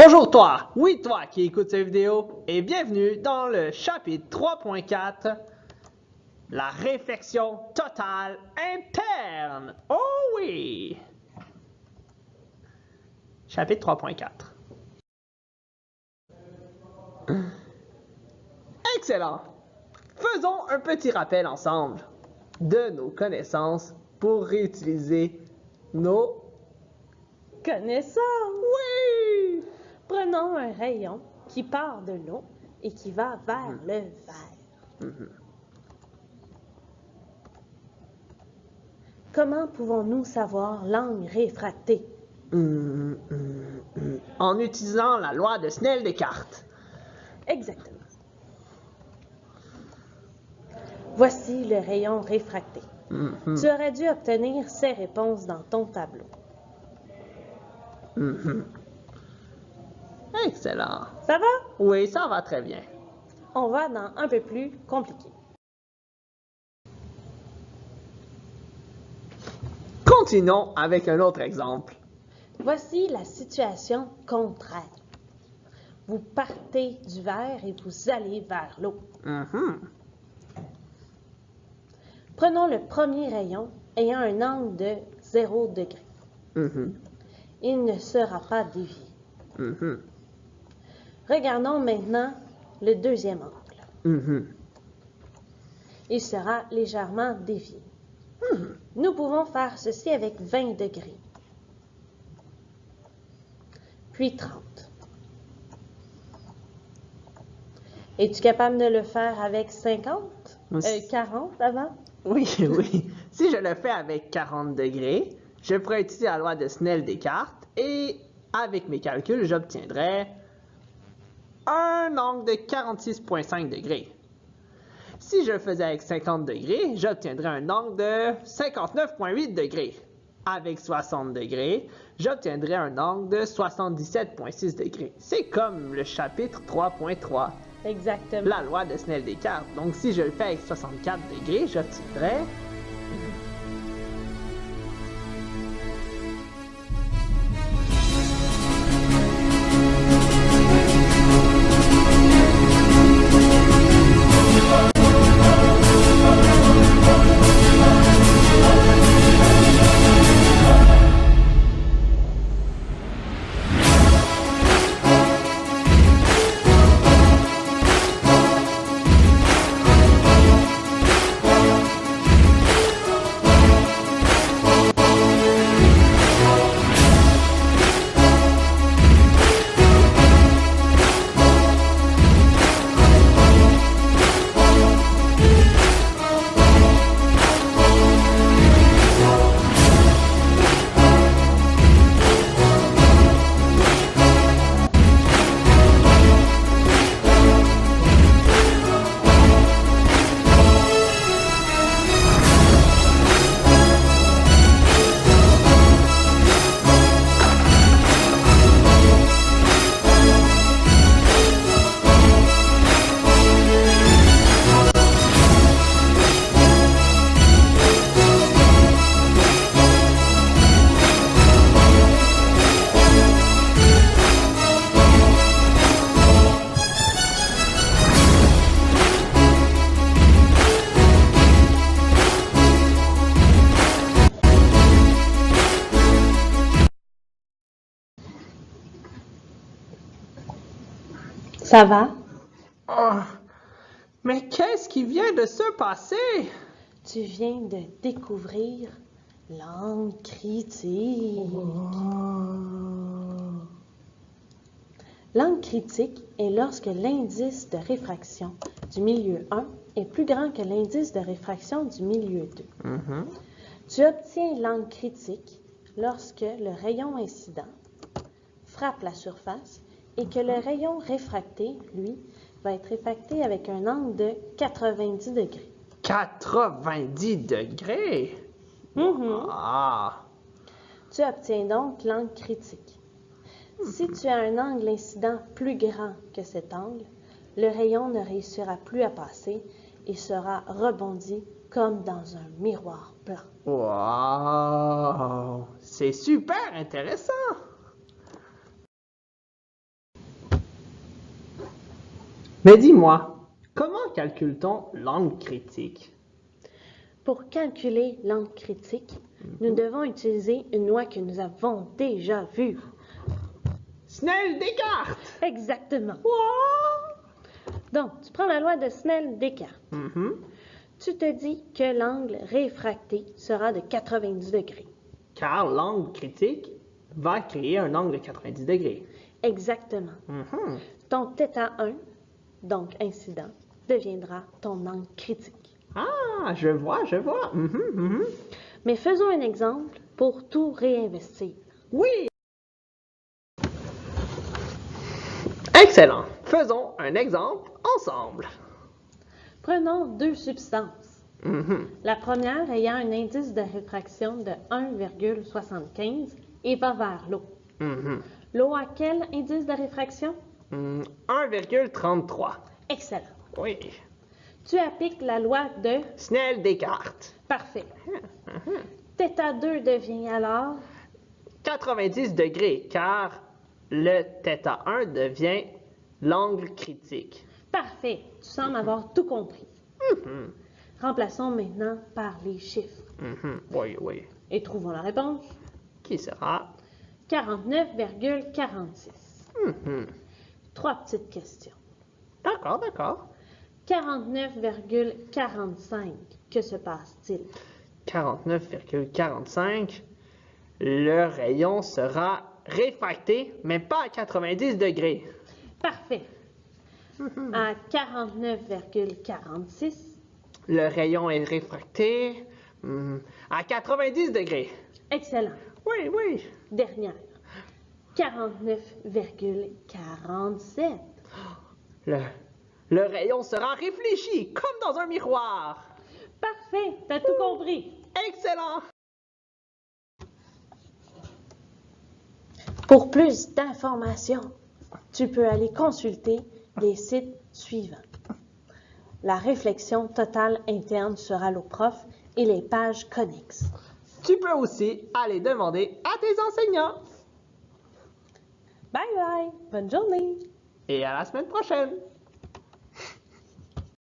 Bonjour toi, oui toi qui écoute cette vidéo, et bienvenue dans le chapitre 3.4, la réflexion totale interne. Oh oui! Chapitre 3.4. Excellent! Faisons un petit rappel ensemble de nos connaissances pour réutiliser nos connaissances. Oui! Prenons un rayon qui part de l'eau et qui va vers le vert. Comment pouvons-nous savoir l'angle réfracté? En utilisant la loi de Snell-Descartes. Exactement. Voici le rayon réfracté. Tu aurais dû obtenir ces réponses dans ton tableau. Excellent. Ça va? Oui, ça va très bien. On va dans un peu plus compliqué. Continuons avec un autre exemple. Voici la situation contraire. Vous partez du vert et vous allez vers l'eau. Prenons le premier rayon ayant un angle de 0 degré. Il ne sera pas dévié. Regardons maintenant le deuxième angle. Il sera légèrement dévié. Nous pouvons faire ceci avec 20 degrés. Puis 30. Es-tu capable de le faire avec 50? 40 avant? Oui. Si je le fais avec 40 degrés, je pourrais utiliser la loi de Snell-Descartes et avec mes calculs, j'obtiendrai un angle de 46,5 degrés. Si je le faisais avec 50 degrés, j'obtiendrais un angle de 59,8 degrés. Avec 60 degrés, j'obtiendrais un angle de 77,6 degrés. C'est comme le chapitre 3.3. Exactement. La loi de Snell-Descartes. Donc, si je le fais avec 64 degrés, j'obtiendrai... Ça va? Oh, mais qu'est-ce qui vient de se passer? Tu viens de découvrir l'angle critique. L'angle critique est lorsque l'indice de réfraction du milieu 1 est plus grand que l'indice de réfraction du milieu 2. Tu obtiens l'angle critique lorsque le rayon incident frappe la surface et que le rayon réfracté, lui, va être réfracté avec un angle de 90 degrés. 90 degrés? Ah! Tu obtiens donc l'angle critique. Si tu as un angle incident plus grand que cet angle, le rayon ne réussira plus à passer et sera rebondi comme dans un miroir blanc. Wow! C'est super intéressant! Mais dis-moi, comment calcule-t-on l'angle critique? Pour calculer l'angle critique, nous devons utiliser une loi que nous avons déjà vue. Snell-Descartes! Exactement. Wow! Donc, tu prends la loi de Snell-Descartes. Mhm. Tu te dis que l'angle réfracté sera de 90 degrés. Car l'angle critique va créer un angle de 90 degrés. Exactement. Mhm. Ton θ1, donc incident, deviendra ton angle critique. Ah, je vois, je vois. Mhm, mhm. Mais faisons un exemple pour tout réinvestir. Oui! Excellent. Faisons un exemple ensemble. Prenons deux substances. Mhm. La première ayant un indice de réfraction de 1,75 et va vers l'eau. Mhm. L'eau a quel indice de réfraction? 1,33. Excellent. Oui. Tu appliques la loi de... Snell-Descartes. Parfait. θ2 devient alors... 90 degrés, car le θ1 devient l'angle critique. Parfait. Tu sembles avoir tout compris. Mhm. Remplaçons maintenant par les chiffres. Mhm. Oui, oui. Et trouvons la réponse. Qui sera? 49,46. Mhm. Trois petites questions. D'accord, d'accord. 49,45. Que se passe-t-il? 49,45. Le rayon sera réfracté, mais pas à 90 degrés. Parfait. À 49,46. Le rayon est réfracté à 90 degrés. Excellent. Oui, oui. Dernière. 49,47. Le rayon sera réfléchi, comme dans un miroir. Parfait. T'as tout compris. Excellent. Pour plus d'informations, tu peux aller consulter les sites suivants. La réflexion totale interne sur AlloProf et les pages connexes. Tu peux aussi aller demander à tes enseignants. Bye bye! Bonne journée! Et à la semaine prochaine.